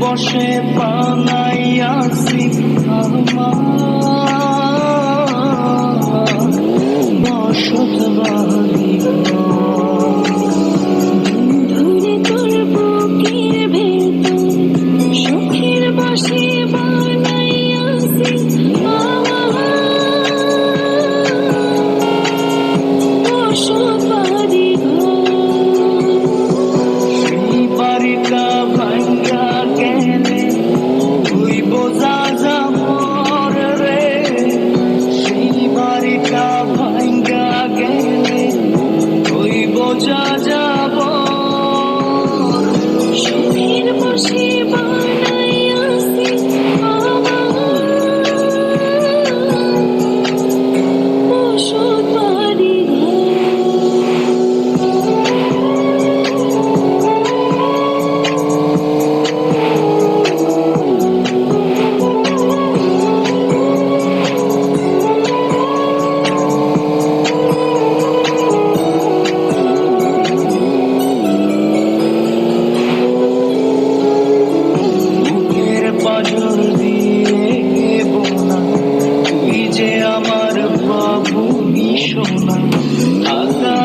বসে বানাইয়াছি আমার বসত বাড়ি ধরে তোর বুকের ভেতর সুখের বসে বানাইয়াছি বসত বাড়ি সেই বাড়িটা ভাঙ্গা গেলে তুই বোঝা যাবর রে সেই বাড়িটা ভাঙ্গা গেলে তুই বোঝা যাব সুখের বসে বানাইয়াছি বসত বাড়ি বুকের পাঁজর দিয়ে বোনা তুই যে আমার বাবু সোনা আকাশ